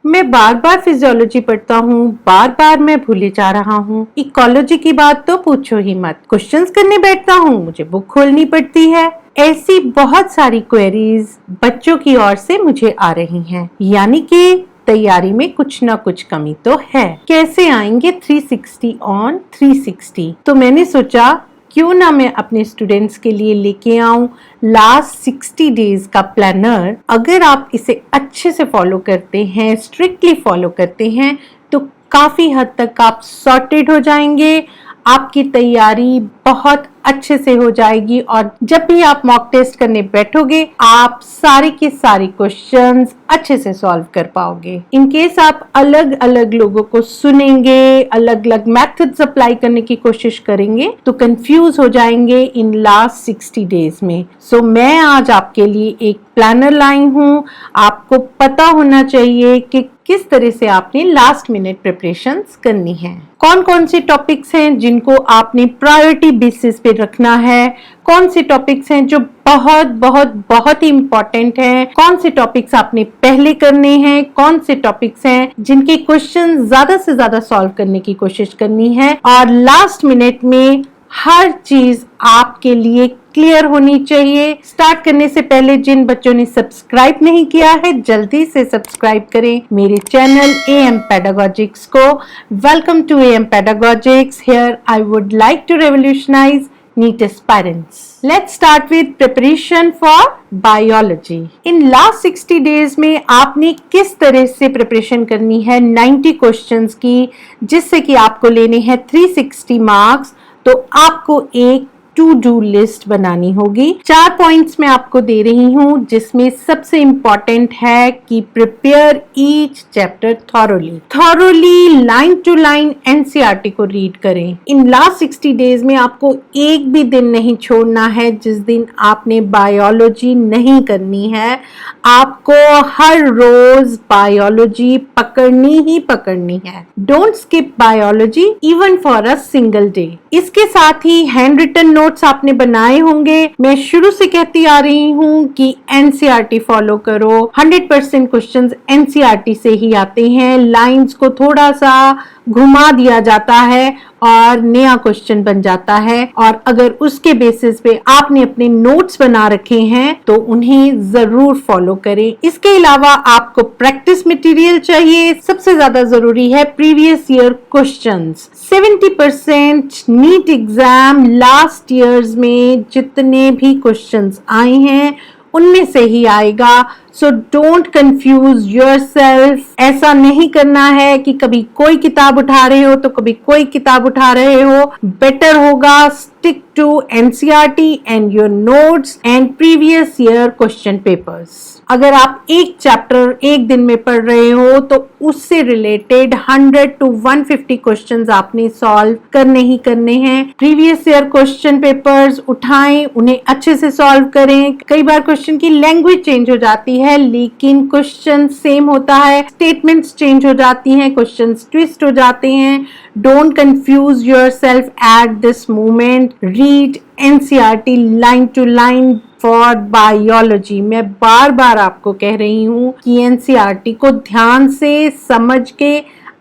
मैं बार बार फिजियोलॉजी पढ़ता हूँ, बार बार मैं भूले जा रहा हूँ। इकोलॉजी की बात तो पूछो ही मत। क्वेश्चंस करने बैठता हूँ, मुझे बुक खोलनी पड़ती है। ऐसी बहुत सारी क्वेरीज बच्चों की ओर से मुझे आ रही हैं। यानी कि तैयारी में कुछ ना कुछ कमी तो है। कैसे आएंगे 360 ऑन 360? तो मैंने सोचा क्यों ना मैं अपने स्टूडेंट्स के लिए लेके आऊं लास्ट 60 डेज का प्लानर। अगर आप इसे अच्छे से फॉलो करते हैं, स्ट्रिक्टली फॉलो करते हैं, तो काफी हद तक आप सॉर्टेड हो जाएंगे। आपकी तैयारी बहुत अच्छे से हो जाएगी और जब भी आप मॉक टेस्ट करने बैठोगे आप सारे के सारे क्वेश्चंस अच्छे से सॉल्व कर पाओगे। इन केस आप अलग अलग लोगों को सुनेंगे, अलग अलग मेथड्स अप्लाई करने की कोशिश करेंगे तो कंफ्यूज हो जाएंगे इन लास्ट 60 डेज में। सो मैं आज आपके लिए एक प्लानर लाई हूँ। आपको पता होना चाहिए कि किस तरह से आपने लास्ट मिनट प्रिपरेशंस करनी है। कौन कौन से टॉपिक्स हैं जिनको आपने प्रायोरिटी बेसिस पे रखना है, कौन से टॉपिक्स हैं जो बहुत बहुत बहुत ही इंपॉर्टेंट हैं, कौन से टॉपिक्स आपने पहले करने हैं, कौन से टॉपिक्स हैं जिनके क्वेश्चन ज्यादा से ज्यादा सॉल्व करने की कोशिश करनी है। और लास्ट मिनट में हर चीज आपके लिए क्लियर होनी चाहिए। स्टार्ट करने से पहले जिन बच्चों ने सब्सक्राइब नहीं किया है जल्दी से सब्सक्राइब करें मेरे चैनल AM Pedagogics को। Welcome to AM Pedagogics। Here I would like to revolutionize NEET aspirants. Let's start with preparation for biology. In last 60 days में आपने किस तरह से प्रिपरेशन करनी है 90 क्वेश्चंस की, जिससे कि आपको लेने हैं 360 मार्क्स। तो आपको एक टू डू लिस्ट बनानी होगी। 4 पॉइंट्स मैं आपको दे रही हूँ, जिसमें सबसे इंपॉर्टेंट है कि prepare each chapter thoroughly line to line NCERT को रीड करें। इन लास्ट 60 डेज में आपको एक भी दिन नहीं छोड़ना है जिस दिन आपने बायोलॉजी नहीं करनी है। आपको हर रोज बायोलॉजी पकड़नी ही पकड़नी है। Don't skip biology even for a single day. इसके साथ ही हैंड रिटन नोट्स आपने बनाए होंगे। मैं शुरू से कहती आ रही हूँ कि NCERT फॉलो करो। 100% क्वेश्चंस NCERT से ही आते हैं। लाइंस को थोड़ा सा घुमा दिया जाता है और नया क्वेश्चन बन जाता है। और अगर उसके बेसिस पे आपने अपने नोट्स बना रखे हैं तो उन्हें जरूर फॉलो करें। इसके अलावा आपको प्रैक्टिस मटेरियल चाहिए। सबसे ज्यादा जरूरी है previous year questions. 70% NEET exam last years में जितने भी क्वेश्चंस आए हैं उनमें से ही आएगा। So don't confuse yourself. ऐसा नहीं करना है कि कभी कोई किताब उठा रहे हो तो कभी कोई किताब उठा रहे हो। बेटर होगा stick to NCERT and your notes and previous year question papers. अगर आप एक चैप्टर एक दिन में पढ़ रहे हो तो उससे रिलेटेड 100 to 150 क्वेश्चंस आपने सॉल्व करने ही करने हैं। प्रीवियस ईयर क्वेश्चन पेपर्स उठाएं, उन्हें अच्छे से सॉल्व करें। कई बार क्वेश्चन की लैंग्वेज चेंज हो जाती है लेकिन क्वेश्चन सेम होता है, स्टेटमेंट्स चेंज हो जाती हैं, क्वेश्चंस ट्विस्ट हो जाते हैं। Don't confuse yourself at this moment. Read NCERT line to line for biology. मैं बार बार आपको कह रही हूँ कि NCERT को ध्यान से समझ के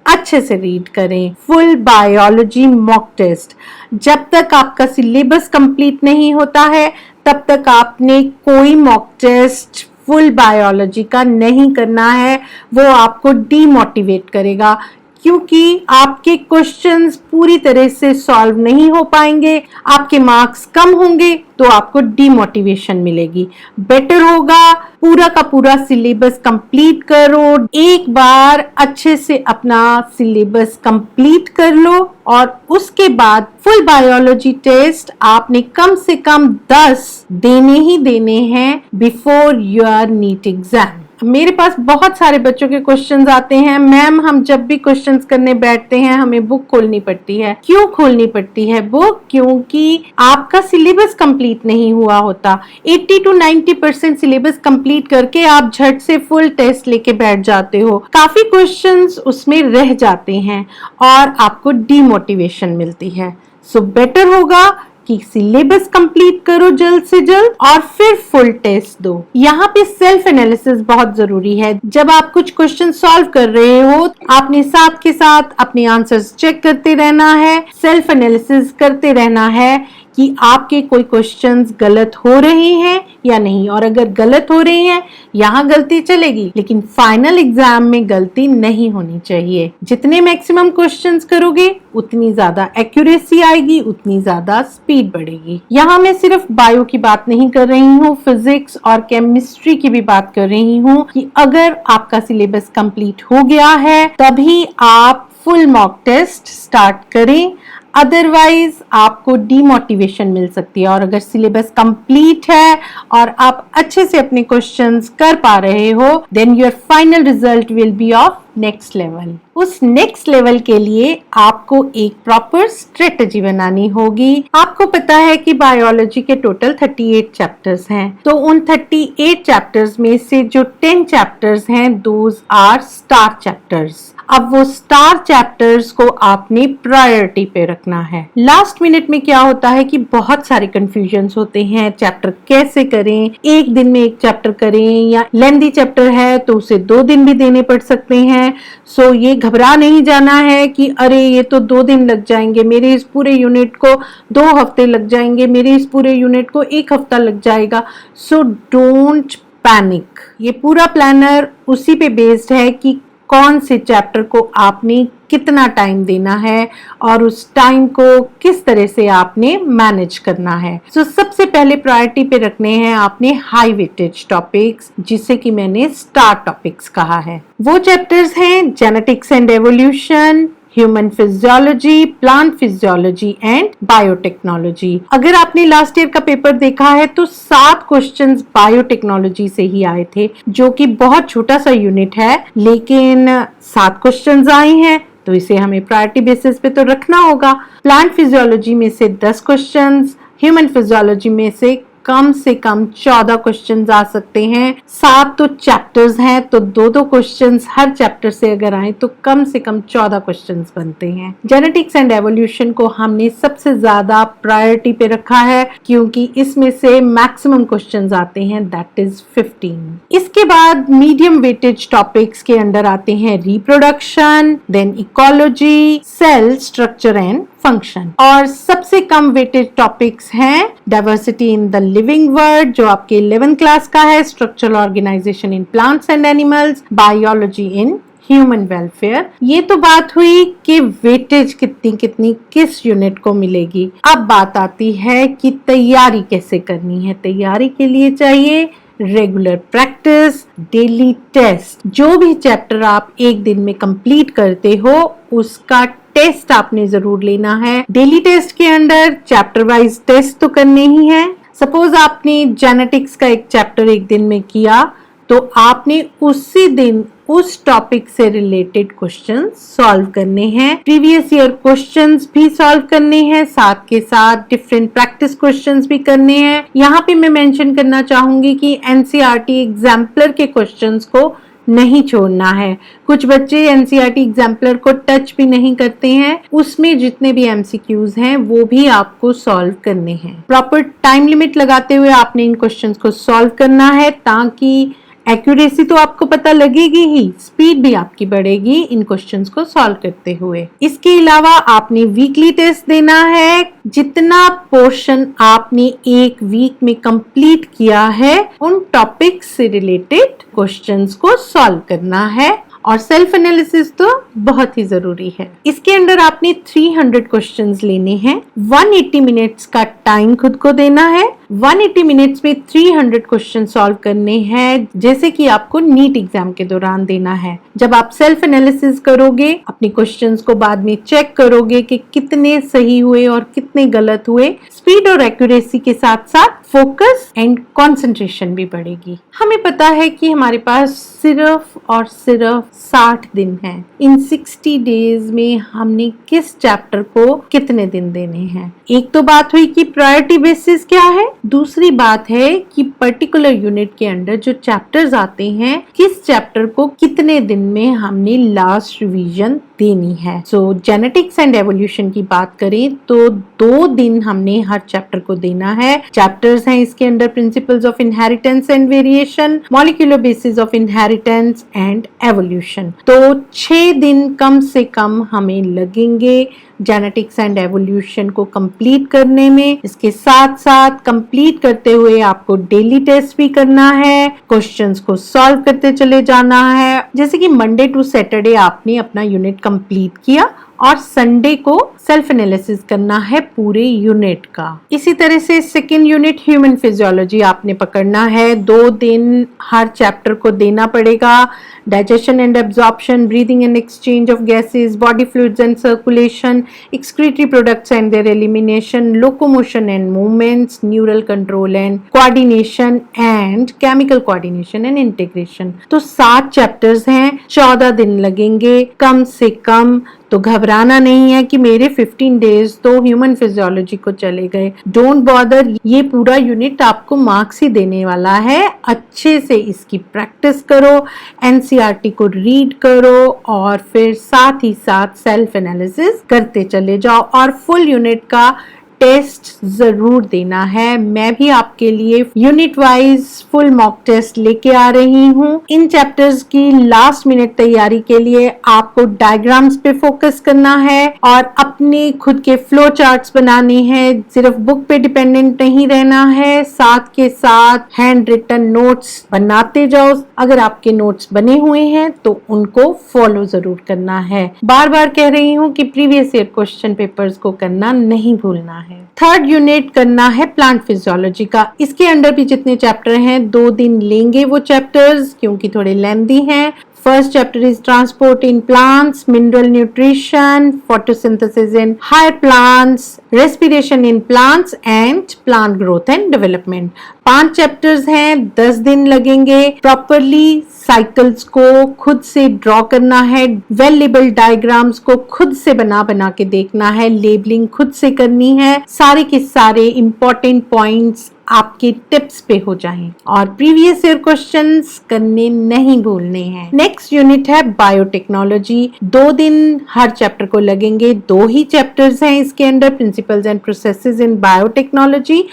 अच्छे से रीड करें। Full biology mock test. जब तक आपका सिलेबस कंप्लीट नहीं होता है तब तक आपने कोई मॉक टेस्ट फुल बायोलॉजी का नहीं करना है। वो आपको डीमोटिवेट करेगा क्योंकि आपके क्वेश्चंस पूरी तरह से सॉल्व नहीं हो पाएंगे, आपके मार्क्स कम होंगे तो आपको डीमोटिवेशन मिलेगी। बेटर होगा पूरा का पूरा सिलेबस कंप्लीट करो। एक बार अच्छे से अपना सिलेबस कंप्लीट कर लो और उसके बाद फुल बायोलॉजी टेस्ट आपने कम से कम 10 देने ही देने हैं बिफोर योर नीट एग्जाम। मेरे पास बहुत सारे बच्चों के क्वेश्चंस आते हैं, मैम हम जब भी क्वेश्चंस करने बैठते हैं हमें बुक खोलनी पड़ती है। क्यों खोलनी पड़ती है बुक? क्योंकि आपका सिलेबस कंप्लीट नहीं हुआ होता। 80 to 90% सिलेबस कंप्लीट करके आप झट से फुल टेस्ट लेके बैठ जाते हो। काफी क्वेश्चंस उसमें रह जाते हैं और आपको डीमोटिवेशन मिलती है। सो बेटर होगा कि सिलेबस कंप्लीट करो जल्द से जल्द और फिर फुल टेस्ट दो। यहाँ पे सेल्फ एनालिसिस बहुत जरूरी है। जब आप कुछ क्वेश्चन सॉल्व कर रहे हो, आपने साथ के साथ अपने आंसर्स चेक करते रहना है, सेल्फ एनालिसिस करते रहना है कि आपके कोई क्वेश्चंस गलत हो रहे हैं या नहीं, और अगर गलत हो रहे हैं यहाँ गलती चलेगी, लेकिन फाइनल एग्जाम में गलती नहीं होनी चाहिए। जितने मैक्सिमम क्वेश्चंस करोगे उतनी ज्यादा एक्यूरेसी आएगी, उतनी ज्यादा स्पीड बढ़ेगी। यहाँ मैं सिर्फ बायो की बात नहीं कर रही हूँ, फिजिक्स और केमिस्ट्री की भी बात कर रही हूँ कि अगर आपका सिलेबस कंप्लीट हो गया है तभी आप फुल मॉक टेस्ट स्टार्ट करें, अदरवाइज आपको डीमोटिवेशन मिल सकती है। और अगर सिलेबस कंप्लीट है और आप अच्छे से अपने क्वेश्चंस कर पा रहे हो, then your final result will be of next level. उस नेक्स्ट लेवल के लिए आपको एक प्रॉपर स्ट्रेटजी बनानी होगी। आपको पता है कि बायोलॉजी के टोटल 38 चैप्टर्स हैं, तो उन 38 चैप्टर्स में से जो 10 चैप्टर्स हैं दोज आर स्टार चैप्टर्स। अब वो स्टार चैप्टर्स को आपने प्रायोरिटी पे रखना है। लास्ट मिनट में क्या होता है कि बहुत सारे कंफ्यूजन्स होते हैं, चैप्टर कैसे करें, एक दिन में एक चैप्टर करें या लेंथी चैप्टर है तो उसे 2 दिन भी देने पड़ सकते हैं। सो ये घबरा नहीं जाना है कि अरे ये तो 2 दिन लग जाएंगे, मेरे इस पूरे यूनिट को 2 हफ्ते लग जाएंगे, मेरे इस पूरे यूनिट को 1 हफ्ता लग जाएगा। So don't panic. ये पूरा प्लानर उसी पे बेस्ड है कि कौन से चैप्टर को आपने कितना टाइम देना है और उस टाइम को किस तरह से आपने मैनेज करना है। सो सबसे पहले प्रायोरिटी पे रखने हैं आपने हाई वेटेज टॉपिक्स, जिसे कि मैंने स्टार टॉपिक्स कहा है। वो चैप्टर्स हैं genetics and evolution, human physiology, plant physiology and biotechnology. अगर आपने लास्ट ईयर का पेपर देखा है तो 7 क्वेश्चंस बायोटेक्नोलॉजी से ही आए थे, जो कि बहुत छोटा सा यूनिट है, लेकिन 7 क्वेश्चंस आए हैं तो इसे हमें प्रायोरिटी बेसिस पे तो रखना होगा। प्लांट फिजियोलॉजी में से 10 क्वेश्चंस, ह्यूमन फिजियोलॉजी में से कम 14 क्वेश्चंस आ सकते हैं। 7 तो चैप्टर्स हैं तो 2-2 क्वेश्चंस हर चैप्टर से अगर आए तो कम से कम 14 क्वेश्चंस बनते हैं। जेनेटिक्स एंड एवोल्यूशन को हमने सबसे ज्यादा प्रायोरिटी पे रखा है क्योंकि इसमें से मैक्सिमम क्वेश्चंस आते हैं, दैट इज 15। इसके बाद मीडियम वेटेज टॉपिक्स के अंडर आते हैं reproduction, then ecology, cell structure and function, और सबसे कम वेटेज टॉपिक्स हैं diversity in the living world जो आपके 11th क्लास का है, structural organisation in plants and animals, biology in human welfare. ये तो बात हुई कि वेटेज कितनी किस यूनिट को मिलेगी। अब बात आती है कि तैयारी कैसे करनी है। तैयारी के लिए चाहिए रेगुलर प्रैक्टिस, डेली टेस्ट। जो भी चैप्टर आप एक दिन में कंप्लीट करते हो उसका टेस्ट आपने जरूर लेना है। डेली टेस्ट के अंदर चैप्टर वाइज टेस्ट तो करने ही है। सपोज आपने जेनेटिक्स का एक चैप्टर एक दिन में किया तो आपने उसी दिन उस टॉपिक से रिलेटेड क्वेश्चन सॉल्व करने हैं, प्रीवियस ईयर क्वेश्चंस भी सॉल्व करने हैं, साथ के साथ डिफरेंट प्रैक्टिस क्वेश्चंस भी करने हैं। यहाँ पे मैं मेंशन करना चाहूंगी कि एनसीईआरटी एग्जाम्पलर के क्वेश्चंस को नहीं छोड़ना है। कुछ बच्चे एनसीईआरटी एग्जाम्पलर को टच भी नहीं करते हैं, उसमें जितने भी एमसीक्यूज हैं वो भी आपको सॉल्व करने हैं। प्रॉपर टाइम लिमिट लगाते हुए आपने इन क्वेश्चंस को सॉल्व करना है ताकि एक्यूरेसी तो आपको पता लगेगी ही, स्पीड भी आपकी बढ़ेगी इन क्वेश्चंस को सॉल्व करते हुए। इसके अलावा आपने वीकली टेस्ट देना है। जितना पोर्शन आपने एक वीक में कंप्लीट किया है उन टॉपिक्स से रिलेटेड क्वेश्चंस को सॉल्व करना है, और सेल्फ एनालिसिस तो बहुत ही जरूरी है। इसके अंदर आपने 300 क्वेश्चंस लेने हैं, 180 मिनट्स का टाइम खुद को देना है। 180 मिनट्स में 300 क्वेश्चन सॉल्व करने हैं, जैसे कि आपको नीट एग्जाम के दौरान देना है। जब आप सेल्फ एनालिसिस करोगे, अपने क्वेश्चंस को बाद में चेक करोगे कि कितने सही हुए और कितने गलत हुए, स्पीड और एक्यूरेसी के साथ साथ फोकस एंड कंसंट्रेशन भी बढ़ेगी। हमें पता है कि हमारे पास सिर्फ और सिर्फ 60 दिन है। इन 60 डेज में हमने किस चैप्टर को कितने दिन देने हैं। एक तो बात हुई कि प्रायोरिटी बेसिस क्या है, दूसरी बात है कि पर्टिकुलर यूनिट के अंडर जो चैप्टर्स आते हैं, किस चैप्टर को कितने दिन में हमने लास्ट रिवीजन देनी है। सो जेनेटिक्स एंड एवोल्यूशन की बात करें तो 2 दिन हमने हर चैप्टर को देना है। चैप्टर्स हैं इसके under principles of inheritance and variation, molecular basis of inheritance and evolution. तो 6 दिन कम से कम हमें लगेंगे जेनेटिक्स एंड एवोल्यूशन को कंप्लीट करने में। इसके साथ साथ कंप्लीट करते हुए आपको डेली टेस्ट भी करना है, क्वेश्चंस को सॉल्व करते चले जाना है। जैसे कि मंडे टू सैटरडे आपने अपना यूनिट कंप्लीट किया और संडे को सेल्फ एनालिसिस करना है पूरे यूनिट का। इसी तरह से सेकेंड यूनिट ह्यूमन फिजियोलॉजी आपने पकड़ना है। 2 दिन हर चैप्टर को देना पड़ेगा। Digestion and absorption, breathing and exchange of gases, body fluids and circulation, excretory products and there elimination, locomotion and movements, neural control and coordination and chemical coordination and integration. तो 7 chapters हैं, 14 दिन लगेंगे कम से कम। तो घबराना नहीं है कि मेरे 15 डेज तो ह्यूमन फिजियोलॉजी को चले गए। डोंट बॉदर, ये पूरा यूनिट आपको मार्क्स ही देने वाला है। अच्छे से इसकी प्रैक्टिस करो, एनसीईआरटी को रीड करो और फिर साथ ही साथ सेल्फ एनालिसिस करते चले जाओ और फुल यूनिट का टेस्ट जरूर देना है। मैं भी आपके लिए unit wise full mock test लेके आ रही हूँ। इन चैप्टर्स की लास्ट मिनट तैयारी के लिए आपको डायग्राम्स पे फोकस करना है और अपने खुद के फ्लो चार्ट्स बनाने हैं। सिर्फ बुक पे डिपेंडेंट नहीं रहना है, साथ के साथ हैंड रिटन नोट्स बनाते जाओ। अगर आपके नोट्स बने हुए हैं तो उनको फॉलो जरूर करना है। बार बार कह रही हूँ कि प्रीवियस ईयर क्वेश्चन पेपर्स को करना नहीं भूलना है। थर्ड यूनिट करना है प्लांट फिजियोलॉजी का। इसके अंडर भी जितने चैप्टर हैं 2 दिन लेंगे वो चैप्टर्स, क्योंकि थोड़े लेंथी हैं। First chapter is transport in plants, mineral nutrition, photosynthesis in higher plants, respiration in plants and plant growth and development. 5 chapters हैं, 10 दिन लगेंगे। प्रॉपरली साइकिल्स को खुद से ड्रॉ करना है, वेल लेबल्ड डायग्राम्स को खुद से बना बना के देखना है, लेबलिंग खुद से करनी है। सारे के सारे इंपॉर्टेंट पॉइंट्स आपके टिप्स पे हो जाएं और प्रीवियस ईयर क्वेश्चंस करने नहीं भूलने हैं। नेक्स्ट यूनिट है बायोटेक्नोलॉजी। 2 दिन हर चैप्टर को लगेंगे। 2 ही चैप्टर्स हैं इसके अंदर, principles and processes in biotechnology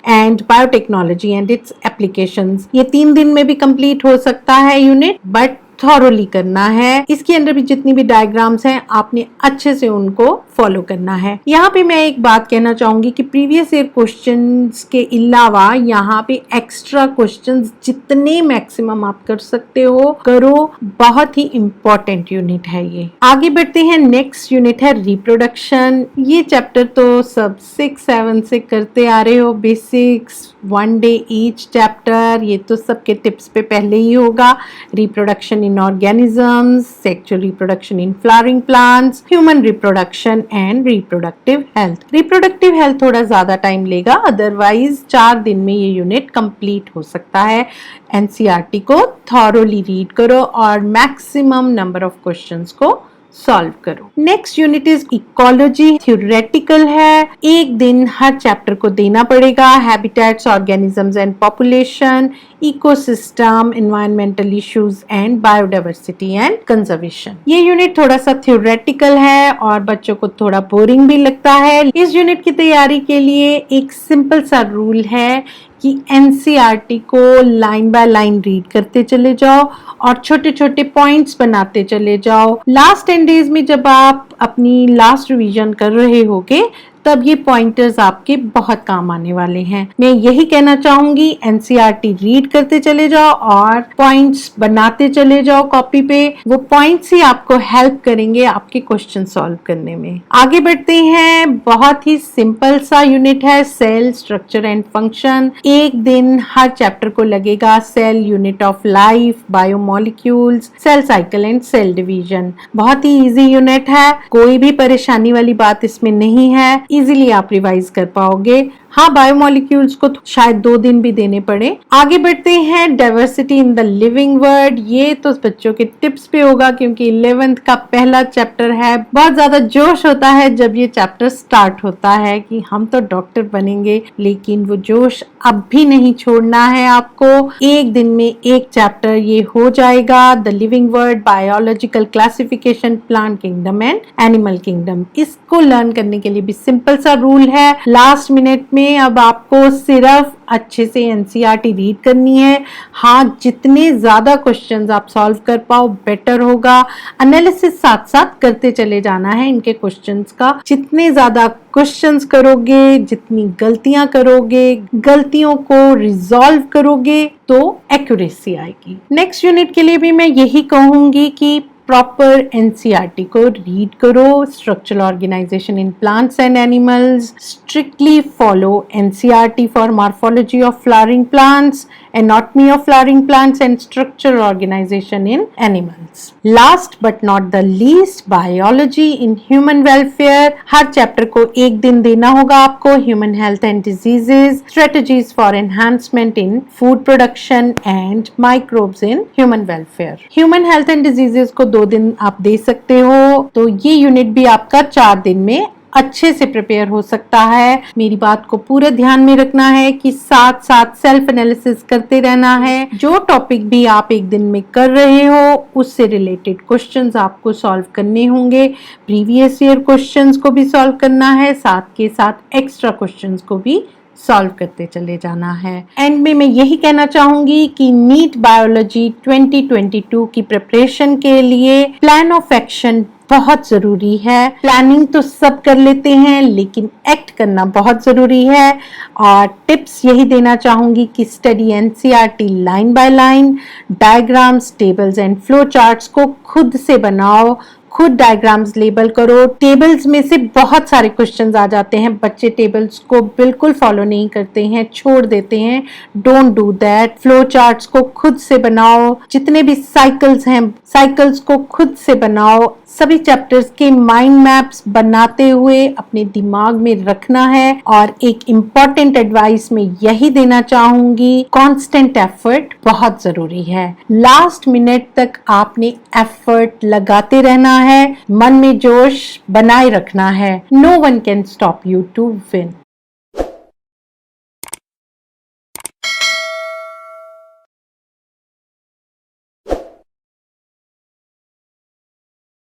and it's applications. ये 3 दिन में भी कंप्लीट हो सकता है यूनिट, बट थॉरोली करना है। इसके अंदर भी जितनी भी डायग्राम्स हैं आपने अच्छे से उनको फॉलो करना है। यहाँ पे मैं एक बात कहना चाहूंगी कि प्रीवियस ईयर क्वेश्चंस के अलावा यहाँ पे एक्स्ट्रा क्वेश्चंस जितने मैक्सिमम आप कर सकते हो करो। बहुत ही इंपॉर्टेंट यूनिट है ये। आगे बढ़ते हैं, नेक्स्ट यूनिट है रिप्रोडक्शन। ये चैप्टर तो सब 6-7 से करते आ रहे हो, बेसिक्स, 1 डे ईच चैप्टर। ये तो सबके टिप्स पे पहले ही होगा। Reproduction in organisms, sexual reproduction in flowering plants, human reproduction and reproductive health. Reproductive health थोड़ा ज्यादा टाइम लेगा, अदरवाइज 4 दिन में ये यूनिट कंप्लीट हो सकता है। एनसीईआरटी को थॉरोली रीड करो और मैक्सिमम नंबर ऑफ क्वेश्चंस को सॉल्व करो। Next unit is ecology. Theoretical है, 1 दिन हर चैप्टर को देना पड़ेगा। Habitats, organisms and population, ecosystem, environmental issues and biodiversity and conservation. ये यूनिट थोड़ा सा थ्योरेटिकल है और बच्चों को थोड़ा बोरिंग भी लगता है। इस यूनिट की तैयारी के लिए एक सिंपल सा रूल है कि एनसीईआरटी को लाइन बाय लाइन रीड करते चले जाओ और छोटे छोटे पॉइंट्स बनाते चले जाओ। लास्ट 10 डेज में जब आप अपनी लास्ट रिवीजन कर रहे होगे तब ये पॉइंटर्स आपके बहुत काम आने वाले हैं। मैं यही कहना चाहूंगी, एनसीईआरटी रीड करते चले जाओ और पॉइंट्स बनाते चले जाओ कॉपी पे। वो पॉइंट्स ही आपको हेल्प करेंगे आपके क्वेश्चन सॉल्व करने में। आगे बढ़ते हैं, बहुत ही सिंपल सा यूनिट है, सेल स्ट्रक्चर एंड फंक्शन। 1 दिन हर चैप्टर को लगेगा। Cell, unit of life, biomolecules, cell cycle and cell division. बहुत ही इजी यूनिट है, कोई भी परेशानी वाली बात इसमें नहीं है। इजीली आप रिवाइज कर पाओगे। हाँ, बायोमोलिक्यूल्स को शायद 2 दिन भी देने पड़े। आगे बढ़ते हैं, diversity in the living world. ये तो बच्चों के टिप्स पे होगा क्योंकि 11th का पहला चैप्टर है। बहुत ज्यादा जोश होता है जब ये चैप्टर स्टार्ट होता है कि हम तो डॉक्टर बनेंगे, लेकिन वो जोश अब भी नहीं छोड़ना है आपको। एक दिन में एक चैप्टर ये हो जाएगा, the living world, biological classification, plant kingdom and animal kingdom. इसको लर्न करने के लिए भी सिंपल सा रूल है, लास्ट मिनट में अब आपको सिर्फ अच्छे से एनसीईआरटी रीड करनी है। हाँ, जितने ज्यादा क्वेश्चंस आप सॉल्व कर पाओ बेटर होगा। एनालिसिस साथ साथ करते चले जाना है इनके क्वेश्चंस का। जितने ज्यादा क्वेश्चंस करोगे, जितनी गलतियां करोगे, गलतियों को रिजॉल्व करोगे तो एक्यूरेसी आएगी। नेक्स्ट यूनिट के लिए भी मैं यही कहूंगी कि प्रॉपर एनसीईआरटी को रीड करो। Structural organisation in plants and animals, strictly follow NCERT for morphology of flowering plants, anatomy of flowering plants and structural organisation in animals. Last but not the least, biology in human welfare. हर chapter को एक दिन देना होगा आपको। Human health and diseases, strategies for enhancement in food production and microbes in human welfare. Human health and diseases को 2 दिन आप दे सकते हो, तो ये यूनिट भी आपका 4 दिन में अच्छे से प्रिपेयर हो सकता है। मेरी बात को पूरा ध्यान में रखना है कि साथ साथ सेल्फ एनालिसिस करते रहना है। जो टॉपिक भी आप एक दिन में कर रहे हो उससे रिलेटेड क्वेश्चंस आपको सॉल्व करने होंगे। प्रीवियस ईयर क्वेश्चंस को भी सॉल्व करना है, साथ के साथ एक्स्ट्रा क्वेश्चंस को भी सॉल्व करते चले जाना है। एंड में मैं यही कहना चाहूंगी कि नीट बायोलॉजी 2022 की प्रिपरेशन के लिए प्लान ऑफ एक्शन बहुत जरूरी है। प्लानिंग तो सब कर लेते हैं लेकिन एक्ट करना बहुत जरूरी है। और टिप्स यही देना चाहूंगी कि study NCERT line by line, diagrams, tables and flow charts को खुद से बनाओ, खुद डायग्राम्स लेबल करो। टेबल्स में से बहुत सारे क्वेश्चंस आ जाते हैं, बच्चे टेबल्स को बिल्कुल फॉलो नहीं करते हैं, छोड़ देते हैं। Don't do that. Flow charts को खुद से बनाओ। जितने भी साइकिल्स हैं, साइकिल्स को खुद से बनाओ। सभी चैप्टर्स के माइंड मैप्स बनाते हुए अपने दिमाग में रखना है। और एक इम्पॉर्टेंट एडवाइस मैं यही देना चाहूंगी, कांस्टेंट एफर्ट बहुत जरूरी है। लास्ट मिनट तक आपने एफर्ट लगाते रहना है, मन में जोश बनाए रखना है। No one can stop you to win.